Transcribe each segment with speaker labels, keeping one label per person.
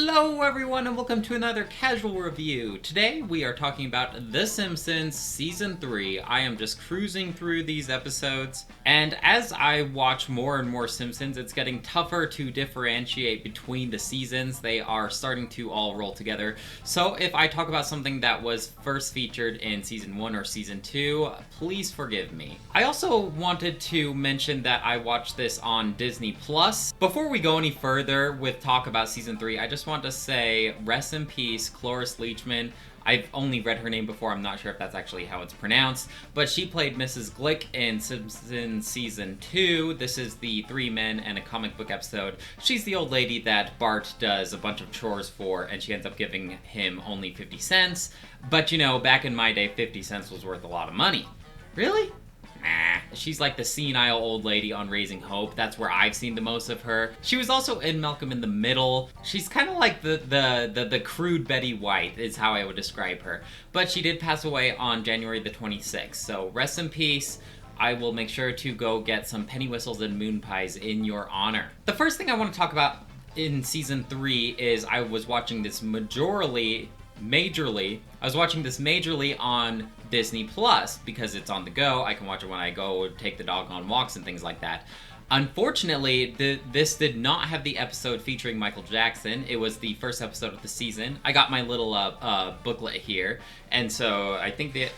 Speaker 1: Hello everyone and welcome to another casual review. Today we are talking about The Simpsons Season 3. I am just cruising through these episodes, and as I watch more and more Simpsons, it's getting tougher to differentiate between the seasons. They are starting to all roll together. So if I talk about something that was first featured in Season 1 or Season 2, please forgive me. I also wanted to mention that I watched this on Disney+. Before we go any further with talk about Season 3, I just want to say rest in peace, Cloris Leachman. I've only read her name before, I'm not sure if that's actually how it's pronounced, but she played Mrs. Glick in Simpsons Season 2. This is the 3 men and a comic book episode. She's the old lady that Bart does a bunch of chores for, and she ends up giving him only 50 cents. But you know, back in my day, 50 cents was worth a lot of money. Really? Nah. She's like the senile old lady on Raising Hope. That's where I've seen the most of her. She was also in Malcolm in the Middle. She's kind of like the crude Betty White is how I would describe her. But she did pass away on January the 26th. So rest in peace. I will make sure to go get some penny whistles and moon pies in your honor. The first thing I want to talk about in Season 3 is I was watching this majorly on Disney Plus because it's on the go. I can watch it when I go take the dog on walks and things like that. Unfortunately, this did not have the episode featuring Michael Jackson. It was the first episode of the season. I got my little booklet here, and so I think the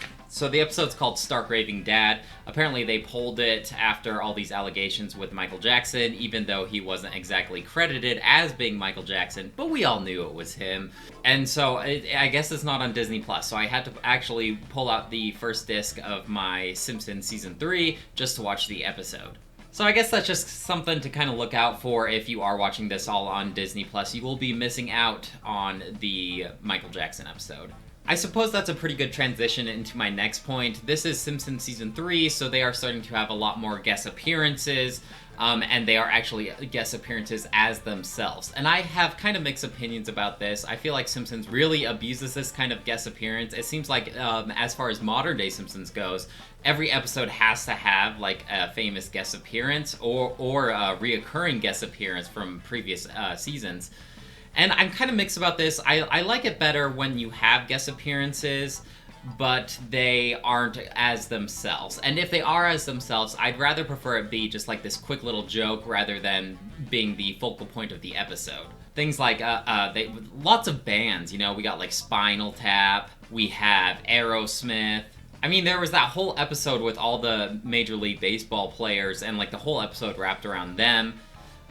Speaker 1: episode's called Stark Raving Dad. Apparently they pulled it after all these allegations with Michael Jackson, even though he wasn't exactly credited as being Michael Jackson, but we all knew it was him. And so I guess it's not on Disney Plus, so I had to actually pull out the first disc of my Simpsons Season 3 just to watch the episode. So I guess that's just something to kind of look out for if you are watching this all on Disney Plus. You will be missing out on the Michael Jackson episode. I suppose that's a pretty good transition into my next point. This is Simpsons Season 3, so they are starting to have a lot more guest appearances, and they are actually guest appearances as themselves. And I have kind of mixed opinions about this. I feel like Simpsons really abuses this kind of guest appearance. It seems like, as far as modern day Simpsons goes, every episode has to have like a famous guest appearance or a reoccurring guest appearance from previous seasons. And I'm kind of mixed about this. I like it better when you have guest appearances, but they aren't as themselves. And if they are as themselves, I'd rather prefer it be just like this quick little joke rather than being the focal point of the episode. Things like, lots of bands, you know, we got like Spinal Tap, we have Aerosmith. I mean, there was that whole episode with all the Major League Baseball players, and like the whole episode wrapped around them.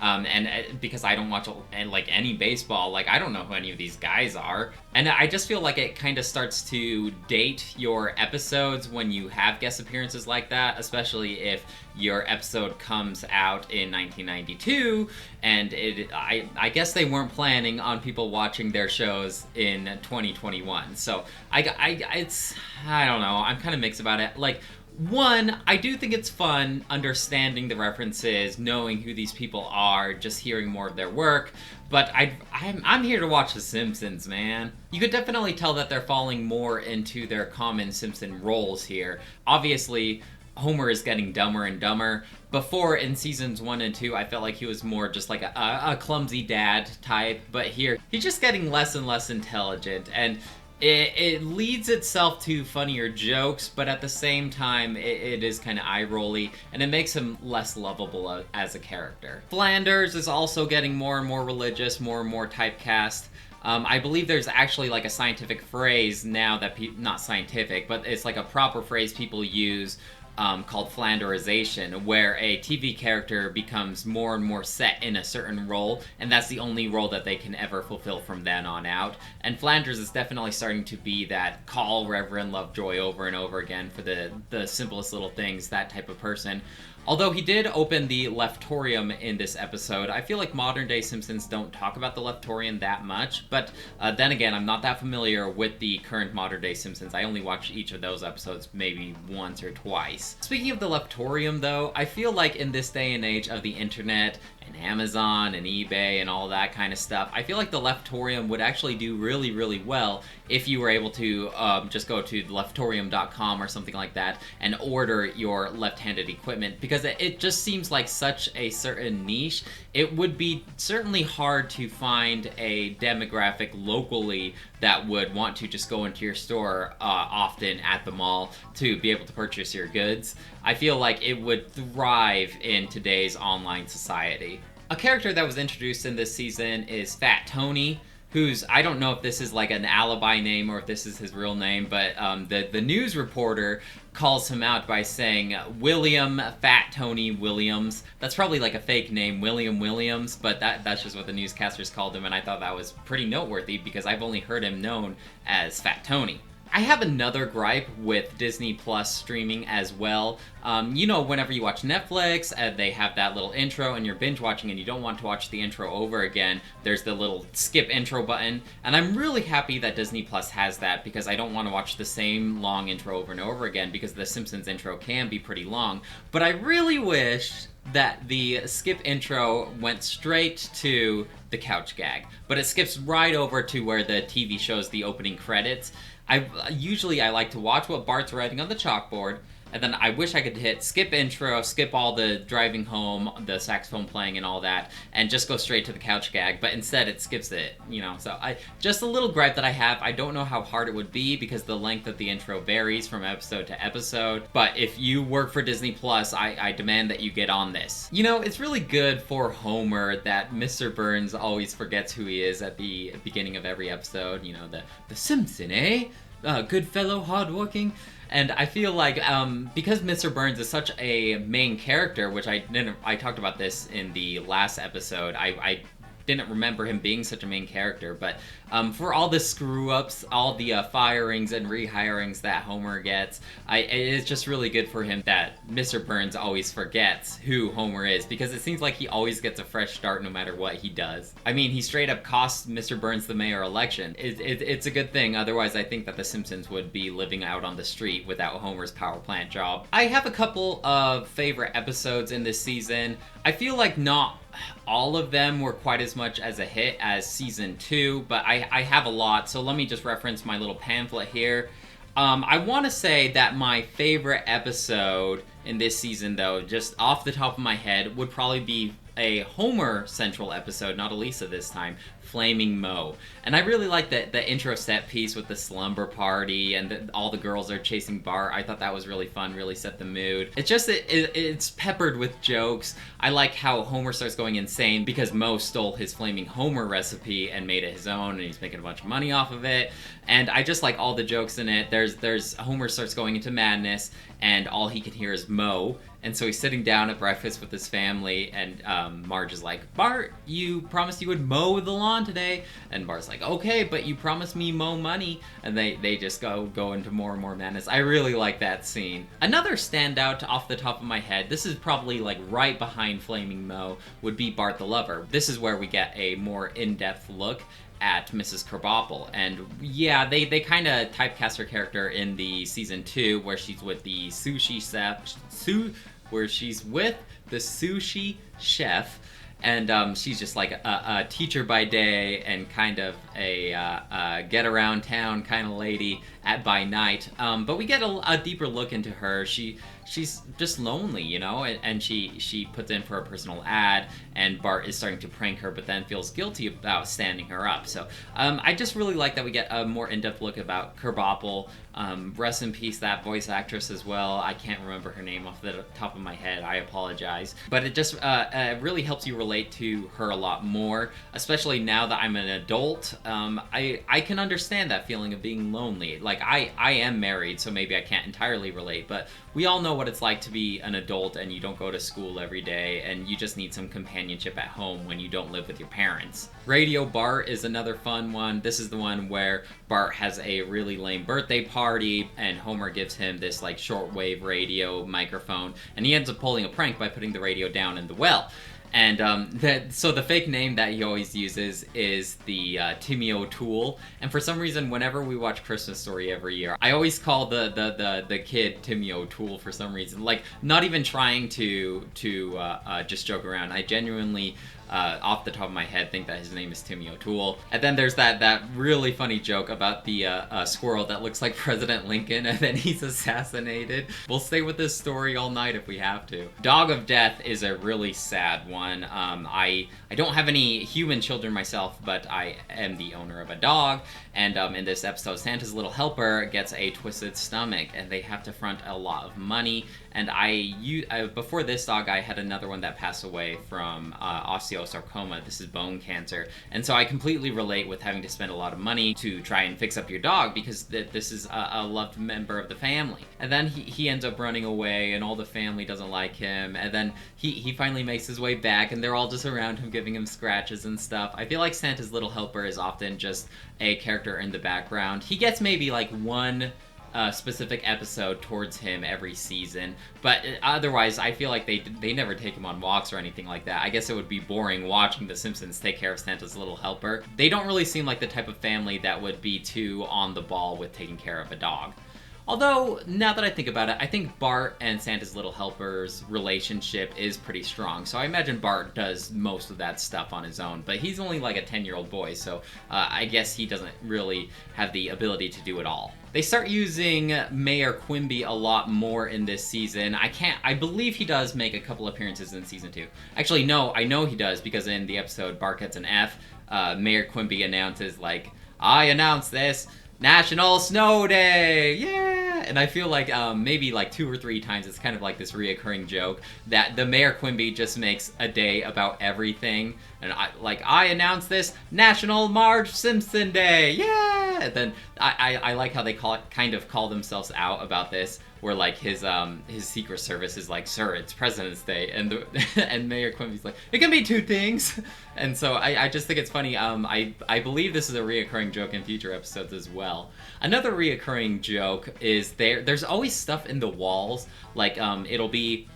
Speaker 1: And because I don't watch like any baseball, like I don't know who any of these guys are. And I just feel like it kind of starts to date your episodes when you have guest appearances like that, especially if your episode comes out in 1992, and I guess they weren't planning on people watching their shows in 2021. So I don't know, I'm kind of mixed about it. Like, one, I do think it's fun understanding the references, knowing who these people are, just hearing more of their work, but I'm here to watch The Simpsons, man. You could definitely tell that they're falling more into their common Simpson roles here. Obviously, Homer is getting dumber and dumber. Before, in Seasons 1 and 2, I felt like he was more just like a clumsy dad type, but here, he's just getting less and less intelligent, and it leads itself to funnier jokes, but at the same time, it is kind of eye-rolly, and it makes him less lovable as a character. Flanders is also getting more and more religious, more and more typecast. I believe there's actually like a scientific phrase now that, not scientific, but it's like a proper phrase people use called Flanderization, where a TV character becomes more and more set in a certain role, and that's the only role that they can ever fulfill from then on out. And Flanders is definitely starting to be that call Reverend Lovejoy over and over again for the simplest little things, that type of person. Although he did open the Leftorium in this episode, I feel like modern-day Simpsons don't talk about the Leftorium that much, but then again, I'm not that familiar with the current modern-day Simpsons. I only watched each of those episodes maybe once or twice. Speaking of the Leftorium, though, I feel like in this day and age of the internet, and Amazon and eBay and all that kind of stuff, I feel like the Leftorium would actually do really, really well if you were able to just go to leftorium.com or something like that and order your left-handed equipment, because it just seems like such a certain niche. It would be certainly hard to find a demographic locally that would want to just go into your store often at the mall to be able to purchase your goods. I feel like it would thrive in today's online society. A character that was introduced in this season is Fat Tony, who's, I don't know if this is like an alibi name or if this is his real name, but the news reporter calls him out by saying William Fat Tony Williams. That's probably like a fake name, William Williams, but that's just what the newscasters called him, and I thought that was pretty noteworthy because I've only heard him known as Fat Tony. I have another gripe with Disney Plus streaming as well. You know, whenever you watch Netflix, they have that little intro and you're binge watching and you don't want to watch the intro over again, there's the little skip intro button. And I'm really happy that Disney Plus has that because I don't want to watch the same long intro over and over again because the Simpsons intro can be pretty long. But I really wish that the skip intro went straight to the couch gag, but it skips right over to where the TV shows the opening credits. I like to watch what Bart's writing on the chalkboard, and then I wish I could hit skip intro, skip all the driving home, the saxophone playing and all that, and just go straight to the couch gag, but instead it skips it, you know, so just a little gripe that I have. I don't know how hard it would be because the length of the intro varies from episode to episode, but if you work for Disney Plus, I demand that you get on this. You know, it's really good for Homer that Mr. Burns always forgets who he is at the beginning of every episode, you know, the Simpson, eh? Good fellow, hardworking. And I feel like because Mr. Burns is such a main character, which I talked about this in the last episode, I didn't remember him being such a main character, but for all the screw-ups, all the firings and rehirings that Homer gets, it's just really good for him that Mr. Burns always forgets who Homer is, because it seems like he always gets a fresh start no matter what he does. I mean, he straight up costs Mr. Burns the mayor election. It's a good thing, otherwise I think that the Simpsons would be living out on the street without Homer's power plant job. I have a couple of favorite episodes in this season. I feel like not all of them were quite as much as a hit as season 2, but I have a lot, so let me just reference my little pamphlet here. I want to say that my favorite episode in this season, though, just off the top of my head, would probably be a Homer central episode, not a Lisa this time, Flaming Moe. And I really like the intro set piece with the slumber party and all the girls are chasing Bart. I thought that was really fun, really set the mood. It's just, it's peppered with jokes. I like how Homer starts going insane because Moe stole his Flaming Homer recipe and made it his own, and he's making a bunch of money off of it. And I just like all the jokes in it. There's Homer starts going into madness, and all he can hear is Moe. And so he's sitting down at breakfast with his family, and Marge is like, Bart, you promised you would mow the lawn today. And Bart's like, okay, but you promised me mow money. And they just go into more and more madness. I really like that scene. Another standout off the top of my head, this is probably like right behind Flaming Moe, would be Bart the Lover. This is where we get a more in-depth look at Mrs. Krabappel. And yeah, they kind of typecast her character in the season 2 where she's with the sushi chef, and she's just like a teacher by day and kind of a get around town kind of lady by night. But we get a deeper look into her. She's just lonely, you know, and she puts in for a personal ad, and Bart is starting to prank her, but then feels guilty about standing her up. So I just really like that we get a more in-depth look about Krabappel. Rest in peace, that voice actress as well. I can't remember her name off the top of my head. I apologize. But it just really helps you relate to her a lot more, especially now that I'm an adult. I can understand that feeling of being lonely. Like, I am married, so maybe I can't entirely relate, but we all know what it's like to be an adult and you don't go to school every day and you just need some companionship at home when you don't live with your parents. Radio Bart is another fun one. This is the one where Bart has a really lame birthday party and Homer gives him this like shortwave radio microphone, and he ends up pulling a prank by putting the radio down in the well. And so the fake name that he always uses is the Timmy O'Toole. And for some reason, whenever we watch Christmas Story every year, I always call the kid Timmy O'Toole for some reason. Like, not even trying to just joke around. I genuinely off the top of my head, think that his name is Timmy O'Toole. And then there's that really funny joke about the squirrel that looks like President Lincoln, and then he's assassinated. We'll stay with this story all night if we have to. Dog of Death is a really sad one. I don't have any human children myself, but I am the owner of a dog, and in this episode, Santa's little helper gets a twisted stomach, and they have to front a lot of money. And before this dog, I had another one that passed away from osteosarcoma. This is bone cancer. And so I completely relate with having to spend a lot of money to try and fix up your dog, because this is a loved member of the family. And then he ends up running away, and all the family doesn't like him. And then he finally makes his way back, and they're all just around him giving him scratches and stuff. I feel like Santa's little helper is often just a character in the background. He gets maybe like one specific episode towards him every season, but otherwise I feel like they never take him on walks or anything like that. I guess it would be boring watching The Simpsons take care of Santa's little helper. They don't really seem like the type of family that would be too on the ball with taking care of a dog. Although, now that I think about it, I think Bart and Santa's little helper's relationship is pretty strong. So I imagine Bart does most of that stuff on his own. But he's only like a 10-year-old boy, so I guess he doesn't really have the ability to do it all. They start using Mayor Quimby a lot more in this season. I believe he does make a couple appearances in season 2. Actually, no, I know he does, because in the episode Bart Gets an F, Mayor Quimby announces, like, "I announce this National Snow Day! Yeah!" And I feel like maybe like 2 or 3 times it's kind of like this reoccurring joke that the Mayor Quimby just makes a day about everything. And I announce this National Marge Simpson Day! Yeah! And then I like how they kind of call themselves out about this, where like his Secret Service is like, "Sir, it's President's Day," and and Mayor Quimby's like, "It can be 2 things." And so I just think it's funny. I believe this is a reoccurring joke in future episodes as well. Another reoccurring joke is there's always stuff in the walls, like it'll be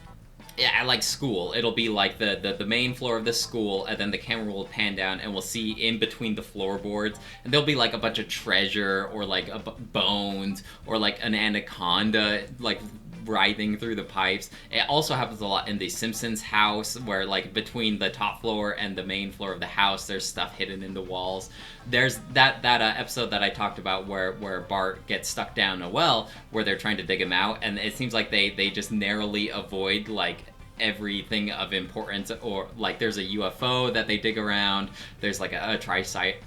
Speaker 1: like school. It'll be like the main floor of the school, and then the camera will pan down and we'll see in between the floorboards, and there'll be like a bunch of treasure, or like bones, or like an anaconda like writhing through the pipes. It also happens a lot in the Simpsons house, where like between the top floor and the main floor of the house, there's stuff hidden in the walls. There's that episode that I talked about where Bart gets stuck down a well, where they're trying to dig him out, and it seems like they just narrowly avoid like everything of importance, or like there's a UFO that they dig around, there's like a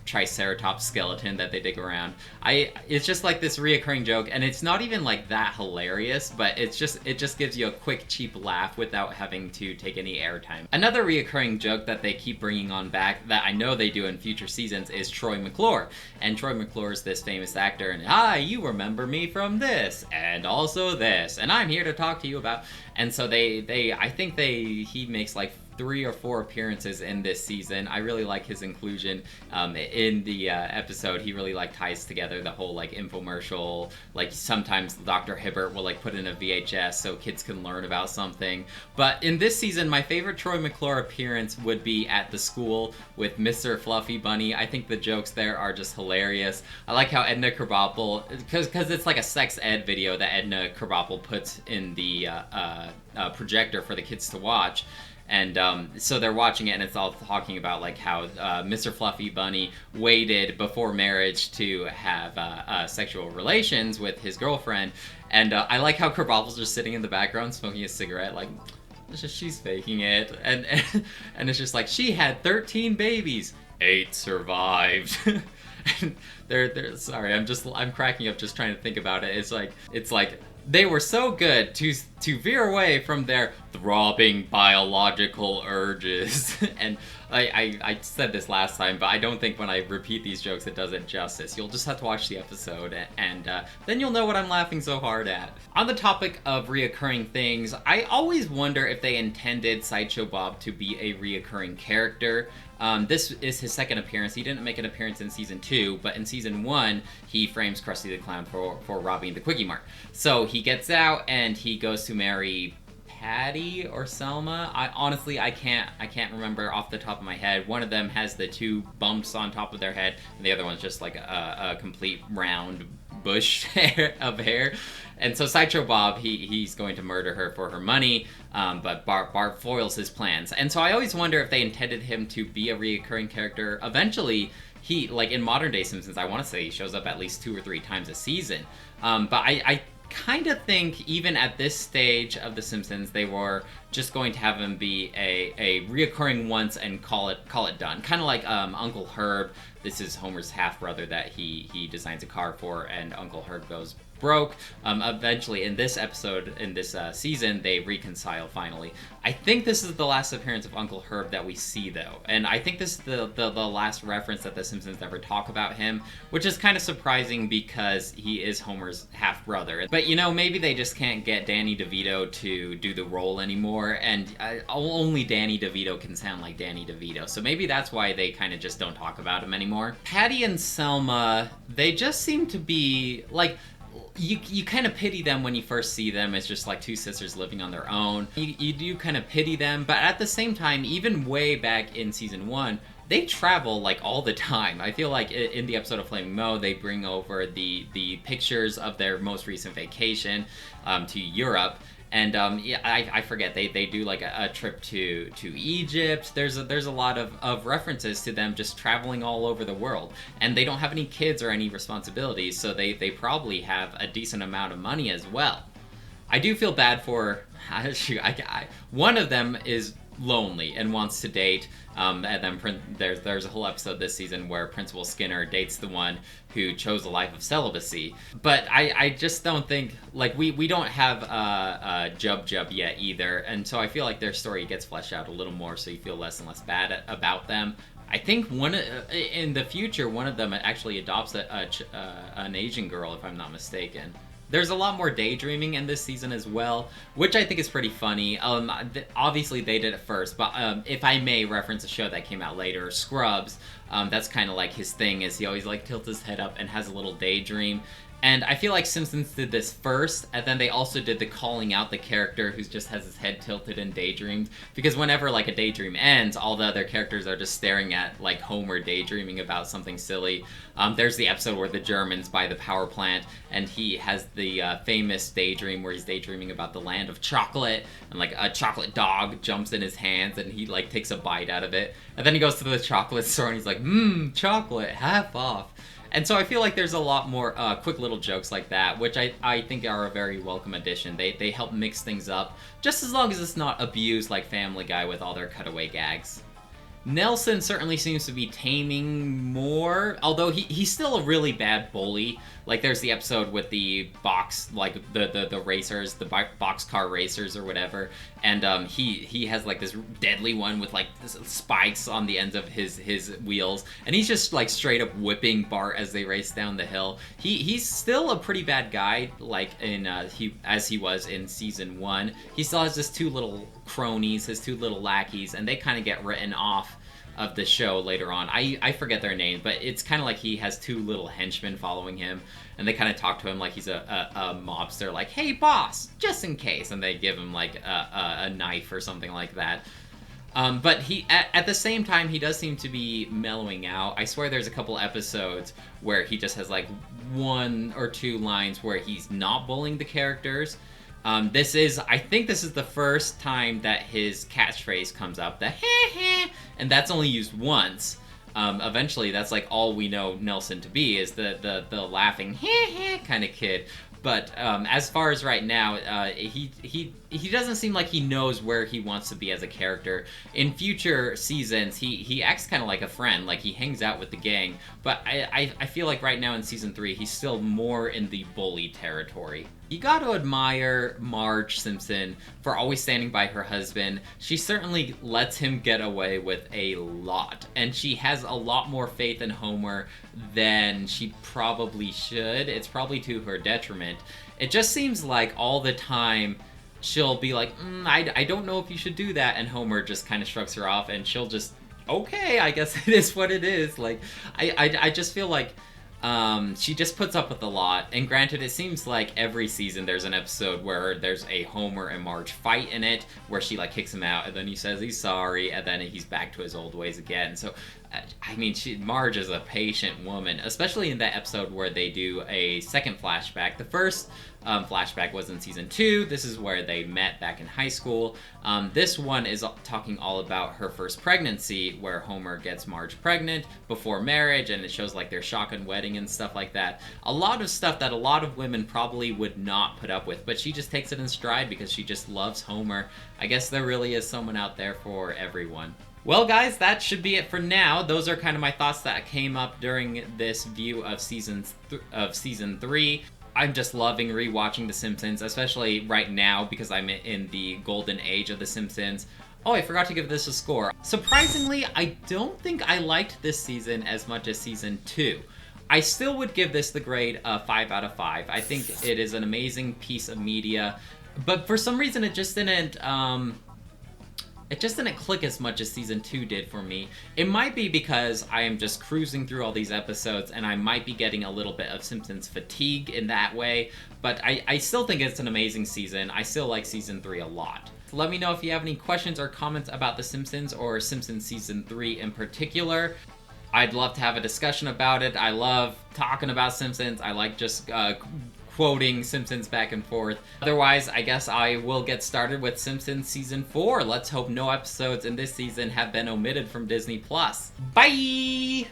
Speaker 1: triceratops skeleton that they dig around. It's just like this reoccurring joke, and it's not even like that hilarious, but it just gives you a quick cheap laugh without having to take any airtime. Another reoccurring joke that they keep bringing on back, that I know they do in future seasons, is Troy McClure. And Troy McClure is this famous actor, and you remember me from this and also this, and I'm here to talk to you about. And so I think he makes like 3 or 4 appearances in this season. I really like his inclusion in the episode. He really like ties together the whole like infomercial. Like sometimes Dr. Hibbert will like put in a VHS so kids can learn about something. But in this season, my favorite Troy McClure appearance would be at the school with Mr. Fluffy Bunny. I think the jokes there are just hilarious. I like how Edna Krabappel, because it's like a sex ed video that Edna Krabappel puts in the projector for the kids to watch. And so they're watching it, and it's all talking about like how Mr. Fluffy Bunny waited before marriage to have sexual relations with his girlfriend. And I like how Krabappel's just sitting in the background smoking a cigarette, like she's faking it. And it's just like, she had 13 babies, 8 survived. And they're sorry, I'm cracking up just trying to think about it. It's like they were so good to veer away from their throbbing biological urges. And I said this last time, but I don't think when I repeat these jokes it does it justice. You'll just have to watch the episode, and then you'll know what I'm laughing so hard at. On the topic of reoccurring things, I always wonder if they intended Sideshow Bob to be a reoccurring character. This is his second appearance. He didn't make an appearance in season 2, but in season 1, he frames Krusty the Clown for robbing the Quickie Mart. So he gets out and he goes to marry Patty or Selma. I can't remember off the top of my head. One of them has the 2 bumps on top of their head, and the other one's just like a complete round bush of hair. And so Sideshow Bob, he's going to murder her for her money, but Bart foils his plans. And so I always wonder if they intended him to be a reoccurring character. Eventually, he, like in modern day Simpsons, I want to say he shows up at least 2 or 3 times a season. But I kind of think even at this stage of The Simpsons, they were just going to have him be a reoccurring once and call it done. Kind of like Uncle Herb. This is Homer's half brother that he designs a car for, and Uncle Herb goes broke. Eventually, in this episode, in this season, they reconcile finally. I think this is the last appearance of Uncle Herb that we see, though, and I think this is the last reference that The Simpsons ever talk about him, which is kind of surprising because he is Homer's half brother. But maybe they just can't get Danny DeVito to do the role anymore, and only Danny DeVito can sound like Danny DeVito, so maybe that's why they kind of just don't talk about him anymore. Patty and Selma, they just seem to be like, you kind of pity them when you first see them. It's just like 2 sisters living on their own. You do kind of pity them, but at the same time, even way back in season 1, they travel like all the time. I feel like in the episode of Flaming Moe, they bring over the pictures of their most recent vacation to Europe. And I forget, they do like a trip to Egypt. There's a lot of references to them just traveling all over the world, and they don't have any kids or any responsibilities, so they probably have a decent amount of money as well. I do feel bad for one of them is lonely and wants to date, and then there's a whole episode this season where Principal Skinner dates the one who chose a life of celibacy. But I just don't think, like, we don't have Jub yet either, and so I feel like their story gets fleshed out a little more, so you feel less and less bad about them. I think in the future, one of them actually adopts an Asian girl, if I'm not mistaken. There's a lot more daydreaming in this season as well, which I think is pretty funny. Obviously, they did it first, but if I may reference a show that came out later, Scrubs, that's kind of like his thing, is he always like tilts his head up and has a little daydream. And I feel like Simpsons did this first, and then they also did the calling out the character who just has his head tilted and daydreamed. Because whenever like a daydream ends, all the other characters are just staring at like Homer daydreaming about something silly. There's the episode where the Germans buy the power plant, and he has the famous daydream where he's daydreaming about the land of chocolate, and like a chocolate dog jumps in his hands, and he like takes a bite out of it. And then he goes to the chocolate store, and he's like, chocolate, half off. And so I feel like there's a lot more quick little jokes like that, which I think are a very welcome addition. They help mix things up, just as long as it's not abused like Family Guy with all their cutaway gags. Nelson certainly seems to be taming more, although he's still a really bad bully. Like, there's the episode with the box, like the racers, the boxcar racers or whatever, and he has like this deadly one with like spikes on the ends of his wheels, and he's just like straight up whipping Bart as they race down the hill. He's still a pretty bad guy, like as he was in season 1. He still has his 2 little cronies, his 2 little lackeys, and they kind of get written off of the show later on. I forget their names, but it's kind of like he has 2 little henchmen following him, and they kind of talk to him like he's a mobster, like, hey boss, just in case, and they give him like a knife or something like that. But he at the same time, he does seem to be mellowing out. I swear there's a couple episodes where he just has like 1 or 2 lines where he's not bullying the characters. I think this is the first time that his catchphrase comes up, the heh heh, and that's only used once. Eventually, that's like all we know Nelson to be, is the laughing heh heh kind of kid. But as far as right now, he doesn't seem like he knows where he wants to be as a character. In future seasons, he acts kind of like a friend, like he hangs out with the gang. But I feel like right now in season 3, he's still more in the bully territory. You gotta admire Marge Simpson for always standing by her husband. She certainly lets him get away with a lot, and she has a lot more faith in Homer than she probably should. It's probably to her detriment. It just seems like all the time she'll be like, I don't know if you should do that, and Homer just kind of shrugs her off, and she'll just, okay, I guess it is what it is. Like, I just feel like she just puts up with a lot, and granted, it seems like every season there's an episode where there's a Homer and Marge fight in it, where she like kicks him out, and then he says he's sorry, and then he's back to his old ways again. So I mean, Marge is a patient woman, especially in that episode where they do a second flashback. The first flashback was in season 2. This is where they met back in high school. This one is talking all about her first pregnancy, where Homer gets Marge pregnant before marriage, and it shows like their shotgun wedding and stuff like that. A lot of stuff that a lot of women probably would not put up with, but she just takes it in stride because she just loves Homer. I guess there really is someone out there for everyone. Well, guys, that should be it for now. Those are kind of my thoughts that came up during this view of season 3. I'm just loving rewatching The Simpsons, especially right now because I'm in the golden age of The Simpsons. Oh, I forgot to give this a score. Surprisingly, I don't think I liked this season as much as season 2. I still would give this the grade of 5 out of 5. I think it is an amazing piece of media, but for some reason it just didn't click as much as season 2 did for me. It might be because I am just cruising through all these episodes and I might be getting a little bit of Simpsons fatigue in that way, but I still think it's an amazing season. I still like season 3 a lot. Let me know if you have any questions or comments about The Simpsons or Simpsons season 3 in particular. I'd love to have a discussion about it. I love talking about Simpsons. I like just quoting Simpsons back and forth. Otherwise, I guess I will get started with Simpsons Season 4. Let's hope no episodes in this season have been omitted from Disney+. Bye!